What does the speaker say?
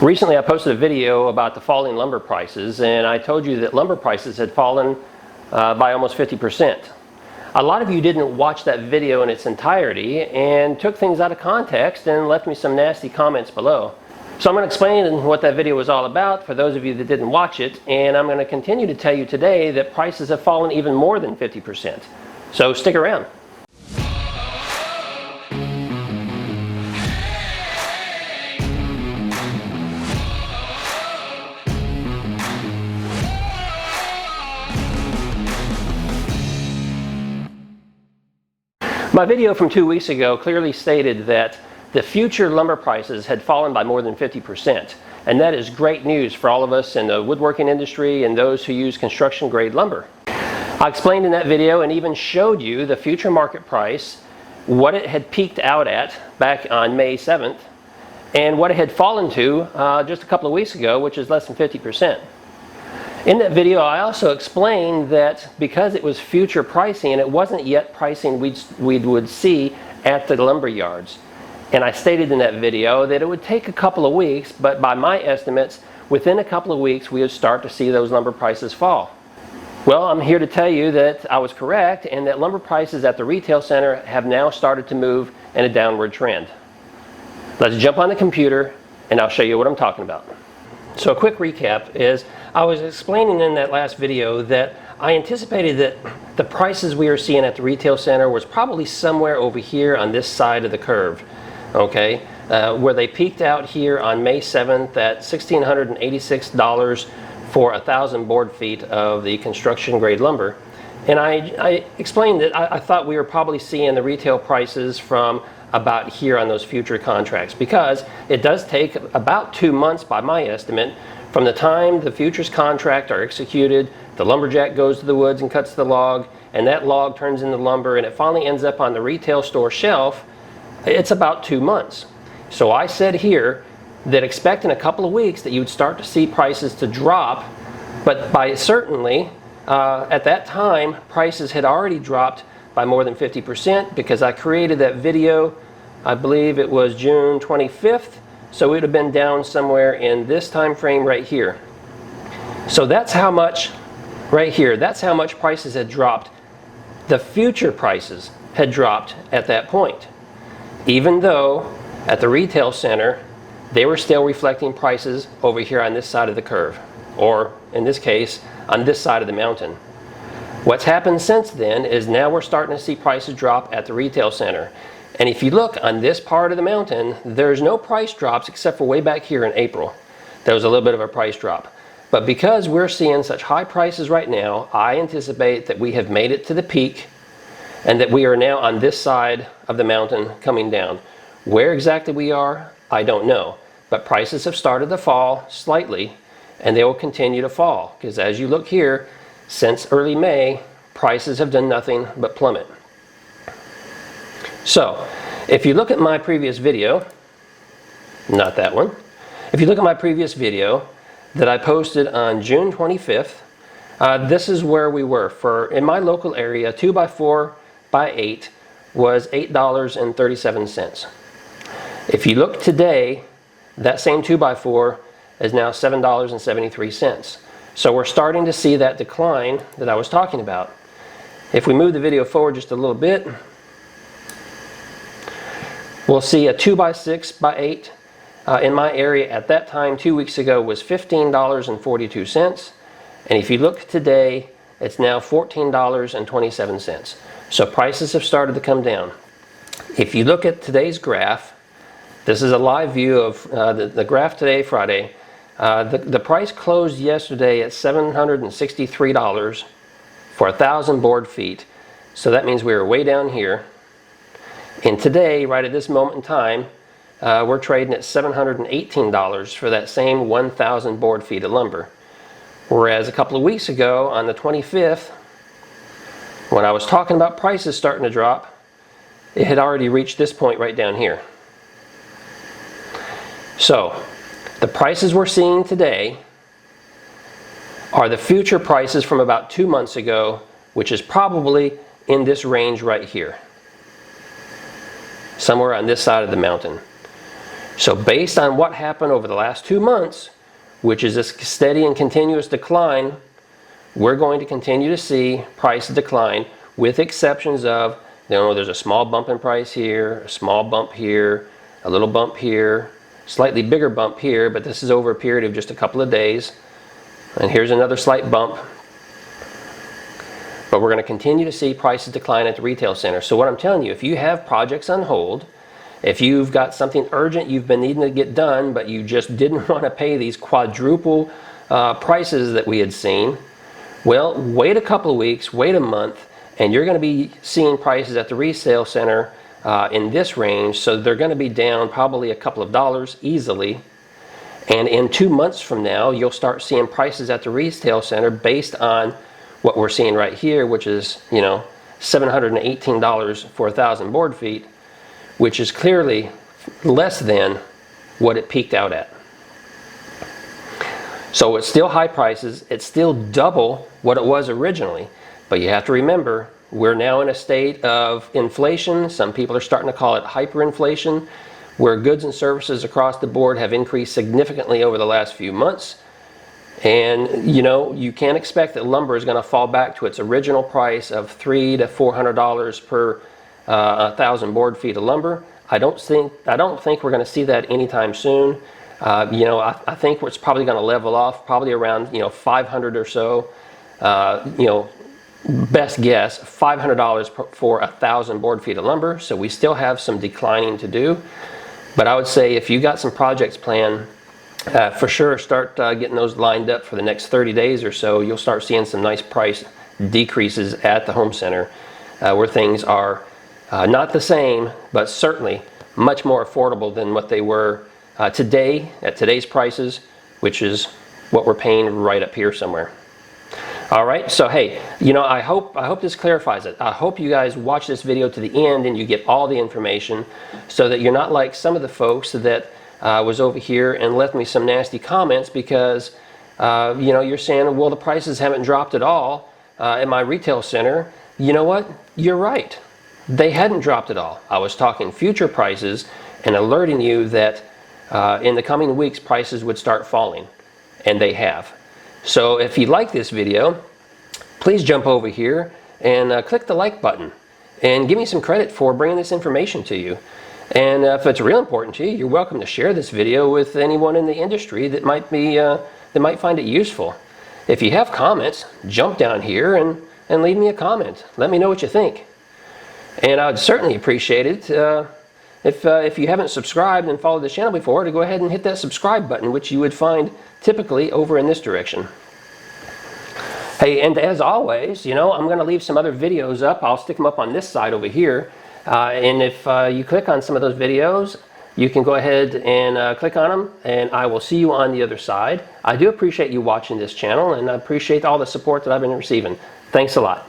Recently I posted a video about the falling lumber prices, and I told you that lumber prices had fallen by almost 50%. A lot of you didn't watch that video in its entirety and took things out of context and left me some nasty comments below. So I'm going to explain what that video was all about for those of you that didn't watch it, and I'm going to continue to tell you today that prices have fallen even more than 50%. So stick around. My video from 2 weeks ago clearly stated that the future lumber prices had fallen by more than 50%. And that is great news for all of us in the woodworking industry and those who use construction grade lumber. I explained in that video and even showed you the future market price, what it had peaked out at back on May 7th, and what it had fallen to just a couple of weeks ago, which is less than 50%. In that video, I also explained that because it was future pricing and it wasn't yet pricing we would see at the lumber yards. And I stated in that video that it would take a couple of weeks, but by my estimates, within a couple of weeks, we would start to see those lumber prices fall. Well, I'm here to tell you that I was correct and that lumber prices at the retail center have now started to move in a downward trend. Let's jump on the computer and I'll show you what I'm talking about. So a quick recap is, I was explaining in that last video that I anticipated that the prices we are seeing at the retail center was probably somewhere over here on this side of the curve, okay? Where they peaked out here on May 7th at $1,686 for 1,000 board feet of the construction grade lumber. And I explained that I thought we were probably seeing the retail prices from about here on those future contracts, because it does take about 2 months by my estimate from the time the futures contract are executed, the lumberjack goes to the woods and cuts the log, and that log turns into lumber and it finally ends up on the retail store shelf. It's about 2 months. So I said here that expect in a couple of weeks that you would start to see prices to drop, but by certainly at that time prices had already dropped by more than 50%, because I created that video, I believe it was June 25th, so it would have been down somewhere in this time frame right here. So that's how much, right here, that's how much prices had dropped. The future prices had dropped at that point, even though at the retail center they were still reflecting prices over here on this side of the curve, or in this case on this side of the mountain. What's happened since then is now we're starting to see prices drop at the retail center. And if you look on this part of the mountain, there's no price drops except for way back here in April. There was a little bit of a price drop. But because we're seeing such high prices right now, I anticipate that we have made it to the peak and that we are now on this side of the mountain coming down. Where exactly we are, I don't know. But prices have started to fall slightly, and they will continue to fall, because as you look here, since early May, prices have done nothing but plummet. So, if you look at my previous video, not that one, if you look at my previous video that I posted on June 25th, this is where we were. In my local area, 2x4x8 was $8.37. If you look today, that same 2x4 is now $7.73. So we're starting to see that decline that I was talking about. If we move the video forward just a little bit, we'll see a 2x6x8 in my area at that time 2 weeks ago was $15.42. And if you look today, it's now $14.27. So prices have started to come down. If you look at today's graph, this is a live view of the graph today, Friday. The price closed yesterday at $763 for 1,000 board feet. So that means we were way down here. And today, right at this moment in time, we're trading at $718 for that same 1,000 board feet of lumber. Whereas a couple of weeks ago, on the 25th, when I was talking about prices starting to drop, it had already reached this point right down here. So, the prices we're seeing today are the future prices from about 2 months ago, which is probably in this range right here, somewhere on this side of the mountain. So based on what happened over the last 2 months, which is a steady and continuous decline, we're going to continue to see prices decline, with exceptions of, there's a small bump in price here, a small bump here, a little bump here, slightly bigger bump here, but this is over a period of just a couple of days. And here's another slight bump. But we're going to continue to see prices decline at the retail center. So what I'm telling you, if you have projects on hold, if you've got something urgent you've been needing to get done, but you just didn't want to pay these quadruple prices that we had seen, well, wait a couple of weeks, wait a month, and you're going to be seeing prices at the resale center in this range. So they're going to be down probably a couple of dollars easily. And in 2 months from now, you'll start seeing prices at the retail center based on what we're seeing right here, which is, $718 for 1,000 board feet, which is clearly less than what it peaked out at. So it's still high prices. It's still double what it was originally. But you have to remember, we're now in a state of inflation. Some people are starting to call it hyperinflation, where goods and services across the board have increased significantly over the last few months. And you can't expect that lumber is going to fall back to its original price of $300 to $400 per 1,000 board feet of lumber. I don't think we're going to see that anytime soon. I think it's probably going to level off, probably around $500 or so. Best guess, $500 for 1,000 board feet of lumber. So we still have some declining to do. But I would say if you got some projects planned, for sure start getting those lined up for the next 30 days or so. You'll start seeing some nice price decreases at the home center, where things are not the same, but certainly much more affordable than what they were today at today's prices, which is what we're paying right up here somewhere. All right, so hey, I hope this clarifies it. I hope you guys watch this video to the end and you get all the information, so that you're not like some of the folks that was over here and left me some nasty comments because you're saying, well, the prices haven't dropped at all at my retail center. You know what? You're right. They hadn't dropped at all. I was talking future prices and alerting you that in the coming weeks prices would start falling, and they have. So if you like this video, please jump over here and click the like button and give me some credit for bringing this information to you. And if it's real important to you, you're welcome to share this video with anyone in the industry that might find it useful. If you have comments, jump down here and leave me a comment. Let me know what you think. And I'd certainly appreciate it if you haven't subscribed and followed the channel before, to go ahead and hit that subscribe button, which you would find typically over in this direction. Hey, and as always, I'm going to leave some other videos up. I'll stick them up on this side over here. And if you click on some of those videos, you can go ahead and click on them, and I will see you on the other side. I do appreciate you watching this channel, and I appreciate all the support that I've been receiving. Thanks a lot.